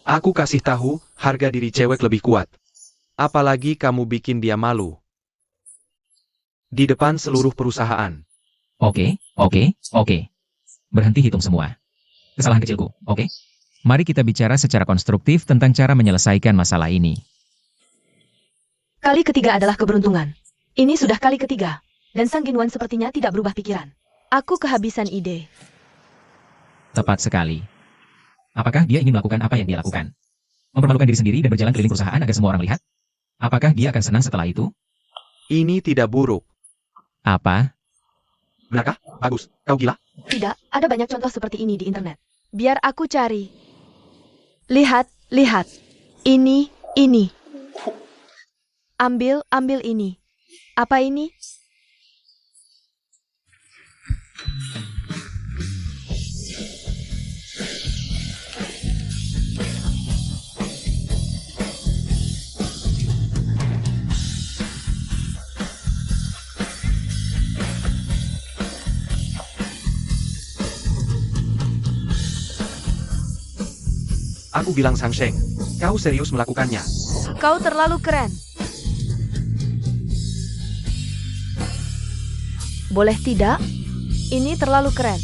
Aku kasih tahu, harga diri cewek lebih kuat. Apalagi kamu bikin dia malu. Di depan seluruh perusahaan. Oke. Berhenti hitung semua. Kesalahan kecilku, oke? Mari kita bicara secara konstruktif tentang cara menyelesaikan masalah ini. Kali ketiga adalah keberuntungan. Ini sudah kali ketiga. Dan Sang Genwan sepertinya tidak berubah pikiran. Aku kehabisan ide. Tepat sekali. Apakah dia ingin melakukan apa yang dia lakukan? Mempermalukan diri sendiri dan berjalan keliling perusahaan agar semua orang lihat? Apakah dia akan senang setelah itu? Ini tidak buruk. Apa? Benarkah? Bagus. Kau gila? Tidak, ada banyak contoh seperti ini di internet. Biar aku cari. Lihat. Ini. Ambil ini. Apa ini? Aku bilang Sang Sheng, kau serius melakukannya. Kau terlalu keren. Boleh tidak? Ini terlalu keren.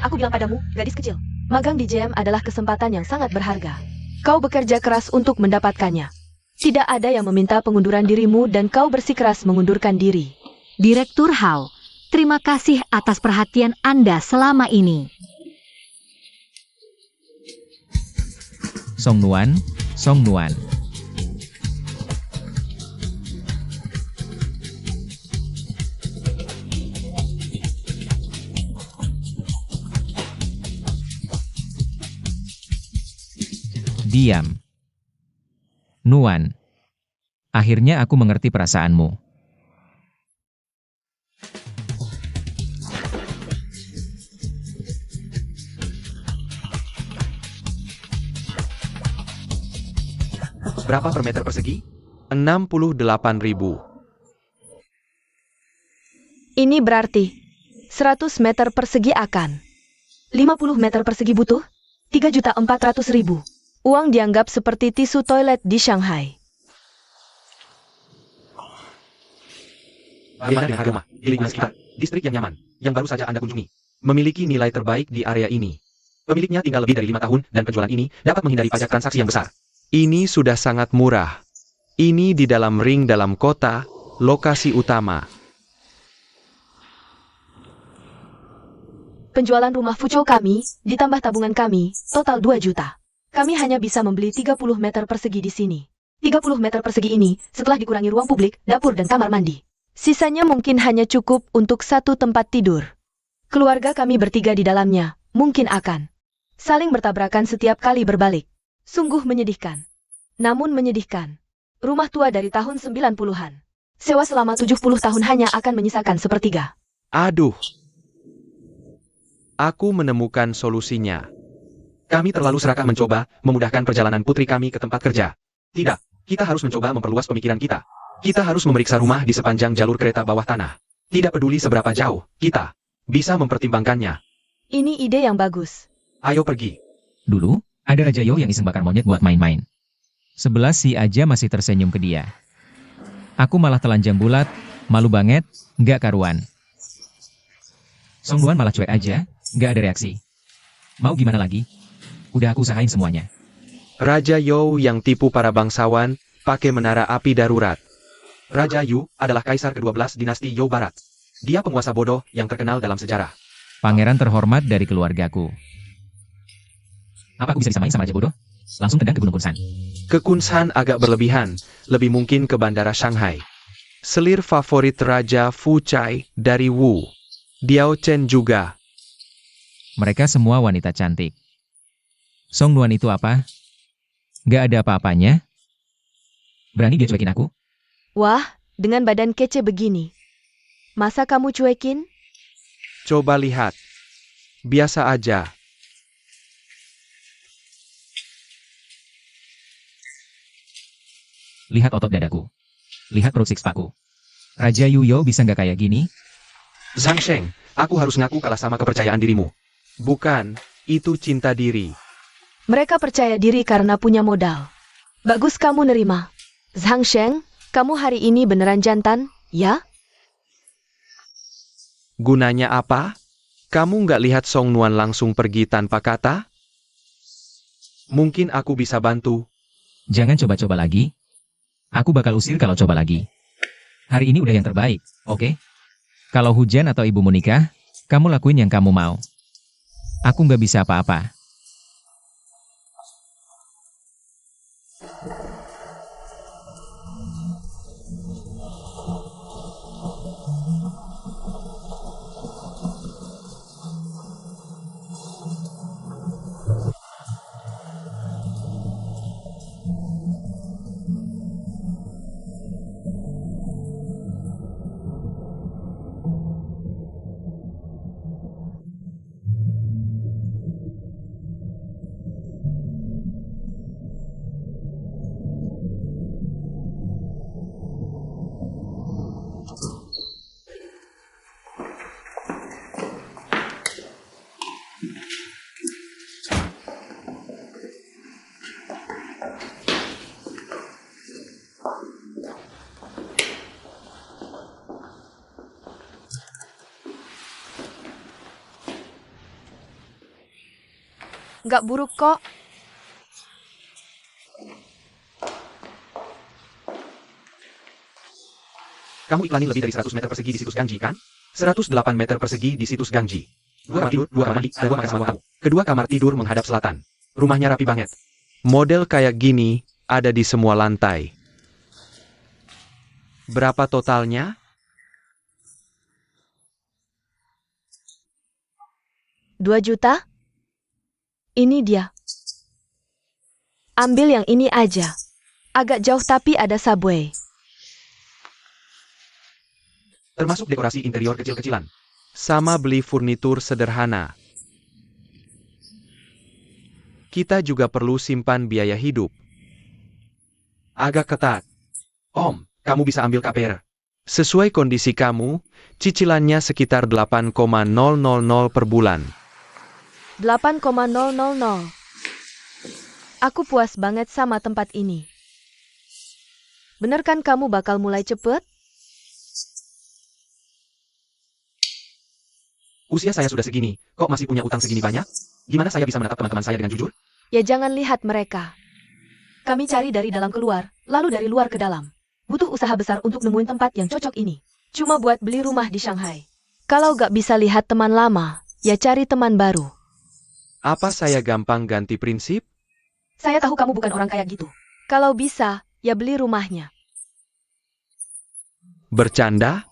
Aku bilang padamu, gadis kecil, magang di JM adalah kesempatan yang sangat berharga. Kau bekerja keras untuk mendapatkannya. Tidak ada yang meminta pengunduran dirimu dan kau bersikeras mengundurkan diri. Direktur Hao, terima kasih atas perhatian Anda selama ini. Song Nuan. Diam. Nuan. Akhirnya aku mengerti perasaanmu. Berapa per meter persegi? 68.000. Ini berarti 100 meter persegi akan 50 meter persegi butuh 3.400.000. Uang dianggap seperti tisu toilet di Shanghai. Bagaimana dengan harga rumah di lingkungan sekitar, distrik yang nyaman, yang baru saja Anda kunjungi, memiliki nilai terbaik di area ini. Pemiliknya tinggal lebih dari 5 tahun dan penjualan ini dapat menghindari pajak transaksi yang besar. Ini sudah sangat murah. Ini di dalam ring dalam kota, lokasi utama. Penjualan rumah Fuchou kami, ditambah tabungan kami, total 2 juta. Kami hanya bisa membeli 30 meter persegi di sini. 30 meter persegi ini, setelah dikurangi ruang publik, dapur dan kamar mandi. Sisanya mungkin hanya cukup untuk 1 tempat tidur. Keluarga kami bertiga di dalamnya, mungkin akan saling bertabrakan setiap kali berbalik. Sungguh menyedihkan. Namun menyedihkan. Rumah tua dari tahun 90-an. Sewa selama 70 tahun hanya akan menyisakan sepertiga. Aduh. Aku menemukan solusinya. Kami terlalu serakah mencoba memudahkan perjalanan putri kami ke tempat kerja. Tidak, kita harus mencoba memperluas pemikiran kita. Kita harus memeriksa rumah di sepanjang jalur kereta bawah tanah. Tidak peduli seberapa jauh, kita bisa mempertimbangkannya. Ini ide yang bagus. Ayo pergi. Dulu, ada Raja Yo yang iseng bakar monyet buat main-main. Sebelah si Aja masih tersenyum ke dia. Aku malah telanjang bulat, malu banget, nggak karuan. Song Nuan malah cuek aja, nggak ada reaksi. Mau gimana lagi? Udah aku usahain semuanya. Raja You yang tipu para bangsawan, pakai menara api darurat. Raja Yu adalah kaisar ke-12 dinasti You Barat. Dia penguasa bodoh yang terkenal dalam sejarah. Pangeran terhormat dari keluargaku. Apa aku bisa disamain sama Raja Bodoh? Langsung tendang ke Gunung Kunsan. Ke Kunsan agak berlebihan, lebih mungkin ke bandara Shanghai. Selir favorit Raja Fu Chai dari Wu. Diao Chen juga. Mereka semua wanita cantik. Song Nuan itu apa? Gak ada apa-apanya? Berani dia cuekin aku? Wah, dengan badan kece begini. Masa kamu cuekin? Coba lihat. Biasa aja. Lihat otot dadaku. Lihat perut six-packku. Raja Yuyo bisa nggak kayak gini? Zhang Sheng, aku harus ngaku kalah sama kepercayaan dirimu. Bukan, itu cinta diri. Mereka percaya diri karena punya modal. Bagus kamu nerima. Zhang Sheng, kamu hari ini beneran jantan, ya? Gunanya apa? Kamu nggak lihat Song Nuan langsung pergi tanpa kata? Mungkin aku bisa bantu. Jangan coba-coba lagi. Aku bakal usir kalau coba lagi. Hari ini udah yang terbaik, oke? Kalau hujan atau ibumu nikah, kamu lakuin yang kamu mau. Aku nggak bisa apa-apa. Nggak buruk kok. Kamu iklanin lebih dari 100 meter persegi di situs Gangji, kan? 108 meter persegi di situs Gangji. 2 kamar tidur, 2 kamar mandi, ada 2 makan sama kamu. Kedua kamar tidur menghadap selatan. Rumahnya rapi banget. Model kayak gini ada di semua lantai. Berapa totalnya? 2 juta? Ini dia. Ambil yang ini aja. Agak jauh tapi ada subway. Termasuk dekorasi interior kecil-kecilan. Sama beli furnitur sederhana. Kita juga perlu simpan biaya hidup. Agak ketat. Om, kamu bisa ambil KPR. Sesuai kondisi kamu, cicilannya sekitar 8,000 per bulan. 8,000. Aku puas banget sama tempat ini. Bener kan kamu bakal mulai cepet? Usia saya sudah segini, kok masih punya utang segini banyak? Gimana saya bisa menatap teman-teman saya dengan jujur? Ya jangan lihat mereka. Kami cari dari dalam keluar, lalu dari luar ke dalam. Butuh usaha besar untuk nemuin tempat yang cocok ini. Cuma buat beli rumah di Shanghai. Kalau gak bisa lihat teman lama, ya cari teman baru. Apa saya gampang ganti prinsip? Saya tahu kamu bukan orang kayak gitu. Kalau bisa, ya beli rumahnya. Bercanda?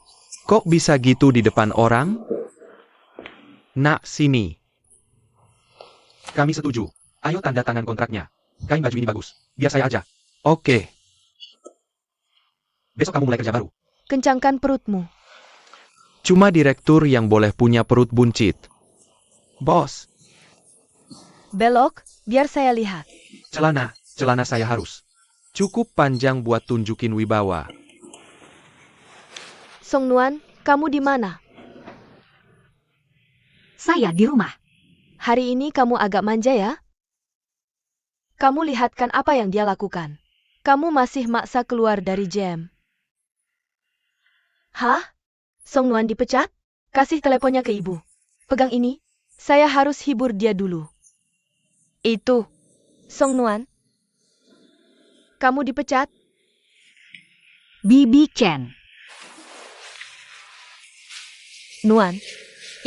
Kok bisa gitu di depan orang? Nak, sini. Kami setuju. Ayo tanda tangan kontraknya. Kain baju ini bagus. Biar saya aja. Oke. Besok kamu mulai kerja baru. Kencangkan perutmu. Cuma direktur yang boleh punya perut buncit. Bos, Belok, biar saya lihat. celana saya harus. Cukup panjang buat tunjukin wibawa. Song Nuan, kamu di mana? Saya di rumah. Hari ini kamu agak manja ya? Kamu lihatkan apa yang dia lakukan. Kamu masih maksa keluar dari jam. Hah? Song Nuan dipecat? Kasih teleponnya ke ibu. Pegang ini. Saya harus hibur dia dulu. Itu. Song Nuan. Kamu dipecat? Bibi Chen. Nuan.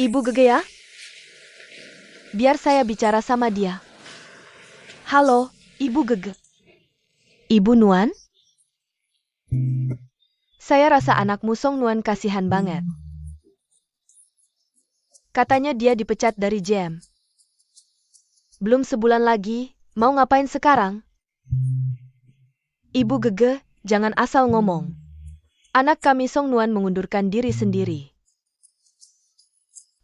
Ibu Gege ya? Biar saya bicara sama dia. Halo, Ibu Gege. Ibu Nuan? Saya rasa anakmu Song Nuan kasihan banget. Katanya dia dipecat dari GM. Belum sebulan lagi, mau ngapain sekarang? Ibu Gege, jangan asal ngomong. Anak kami Song Nuan mengundurkan diri sendiri.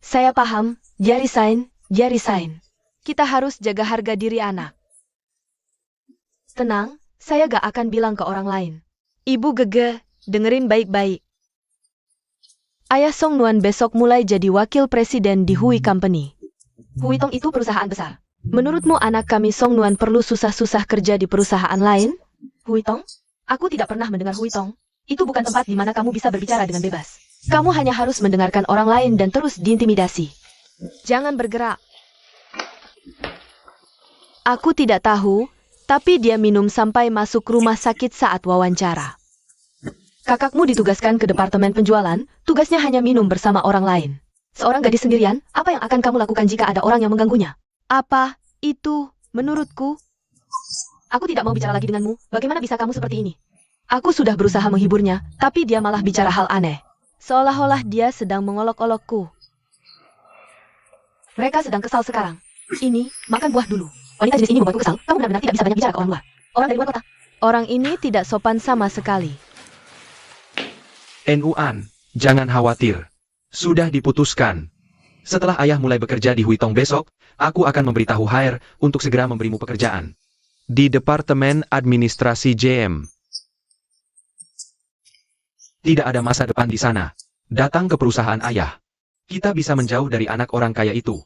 Saya paham, dia resign. Kita harus jaga harga diri anak. Tenang, saya gak akan bilang ke orang lain. Ibu Gege, dengerin baik-baik. Ayah Song Nuan besok mulai jadi wakil presiden di Hui Company. Hui Tong itu perusahaan besar. Menurutmu anak kami Song Nuan perlu susah-susah kerja di perusahaan lain? Hui Tong? Aku tidak pernah mendengar Hui Tong. Itu bukan tempat di mana kamu bisa berbicara dengan bebas. Kamu hanya harus mendengarkan orang lain dan terus diintimidasi. Jangan bergerak. Aku tidak tahu, tapi dia minum sampai masuk rumah sakit saat wawancara. Kakakmu ditugaskan ke departemen penjualan, tugasnya hanya minum bersama orang lain. Seorang gadis sendirian, apa yang akan kamu lakukan jika ada orang yang mengganggunya? Apa itu, menurutku? Aku tidak mau bicara lagi denganmu, bagaimana bisa kamu seperti ini? Aku sudah berusaha menghiburnya, tapi dia malah bicara hal aneh. Seolah-olah dia sedang mengolok-olokku. Mereka sedang kesal sekarang. Ini, makan buah dulu. Wanita jenis ini membuatku kesal, kamu benar-benar tidak bisa banyak bicara ke orang luar. Orang dari luar kota. Orang ini tidak sopan sama sekali. Nuan, jangan khawatir. Sudah diputuskan. Setelah ayah mulai bekerja di Hui Tong besok, aku akan memberitahu HR untuk segera memberimu pekerjaan. Di Departemen Administrasi GM. Tidak ada masa depan di sana. Datang ke perusahaan ayah. Kita bisa menjauh dari anak orang kaya itu.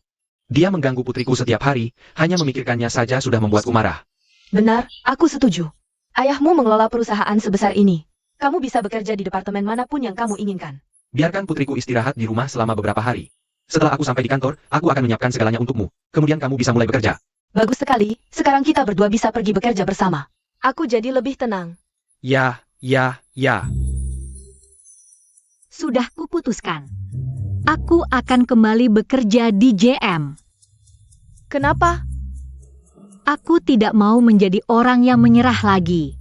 Dia mengganggu putriku setiap hari, hanya memikirkannya saja sudah membuatku marah. Benar, aku setuju. Ayahmu mengelola perusahaan sebesar ini. Kamu bisa bekerja di departemen manapun yang kamu inginkan. Biarkan putriku istirahat di rumah selama beberapa hari. Setelah aku sampai di kantor, aku akan menyiapkan segalanya untukmu. Kemudian kamu bisa mulai bekerja. Bagus sekali, sekarang kita berdua bisa pergi bekerja bersama. Aku jadi lebih tenang. Ya. Sudah kuputuskan. Aku akan kembali bekerja di JM. Kenapa? Aku tidak mau menjadi orang yang menyerah lagi.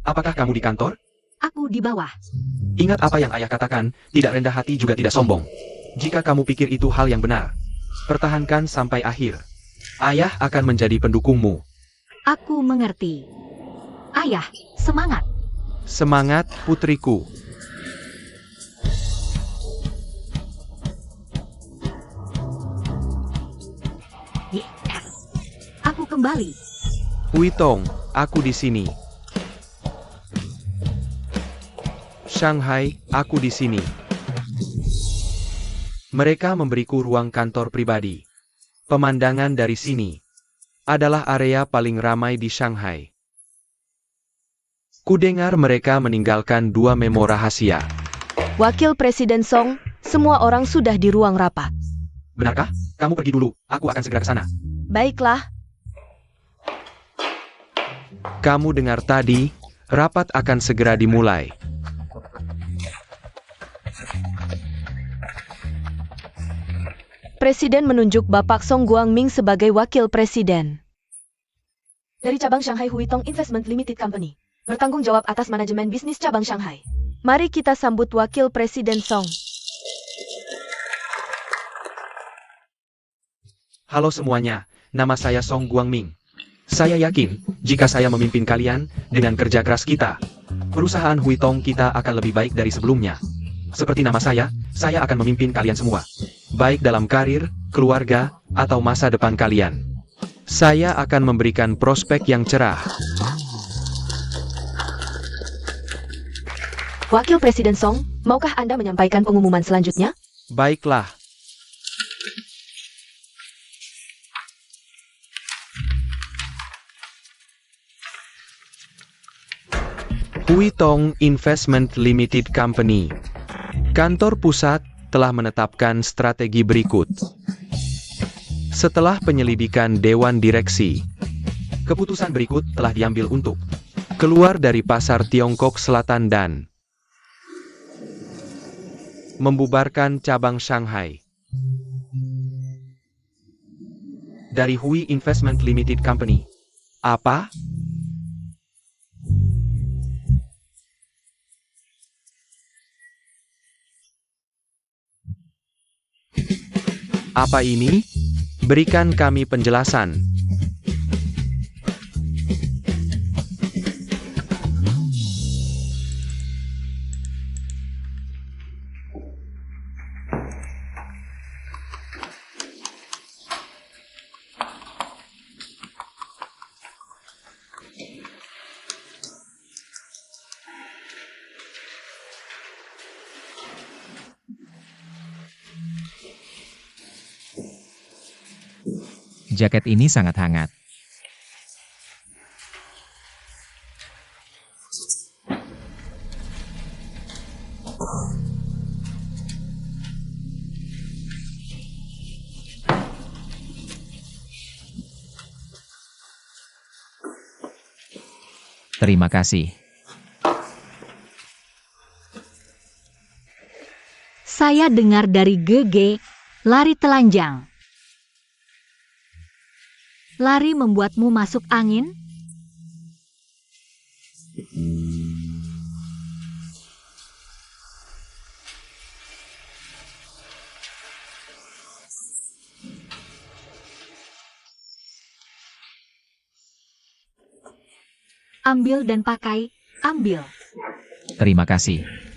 Apakah kamu di kantor? Aku di bawah. Ingat apa yang ayah katakan, tidak rendah hati juga tidak sombong. Jika kamu pikir itu hal yang benar, pertahankan sampai akhir. Ayah akan menjadi pendukungmu. Aku mengerti. Ayah, semangat. Semangat, putriku. Yes. Aku kembali. Hui Tong, aku di sini. Shanghai, aku di sini. Mereka memberiku ruang kantor pribadi. Pemandangan dari sini adalah area paling ramai di Shanghai. Kudengar mereka meninggalkan 2 memo rahasia. Wakil Presiden Song, semua orang sudah di ruang rapat. Benarkah? Kamu pergi dulu, aku akan segera ke sana. Baiklah. Kamu dengar tadi, rapat akan segera dimulai. Presiden menunjuk Bapak Song Guangming sebagai Wakil Presiden. Dari cabang Shanghai Hui Tong Investment Limited Company. Bertanggung jawab atas manajemen bisnis cabang Shanghai. Mari kita sambut Wakil Presiden Song. Halo semuanya, nama saya Song Guangming. Saya yakin, jika saya memimpin kalian, dengan kerja keras kita, perusahaan Hui Tong kita akan lebih baik dari sebelumnya. Seperti nama saya akan memimpin kalian semua. Baik dalam karir, keluarga, atau masa depan kalian. Saya akan memberikan prospek yang cerah. Wakil Presiden Song, maukah Anda menyampaikan pengumuman selanjutnya? Baiklah. Huitong Investment Limited Company. Kantor pusat telah menetapkan strategi berikut. Setelah penyelidikan Dewan Direksi, keputusan berikut telah diambil untuk keluar dari pasar Tiongkok Selatan dan membubarkan cabang Shanghai. Dari Hui Investment Limited Company. Apa? Apa ini? Berikan kami penjelasan. Jaket ini sangat hangat. Terima kasih. Saya dengar dari GG, lari telanjang. Lari membuatmu masuk angin? Ambil dan pakai, ambil. Terima kasih.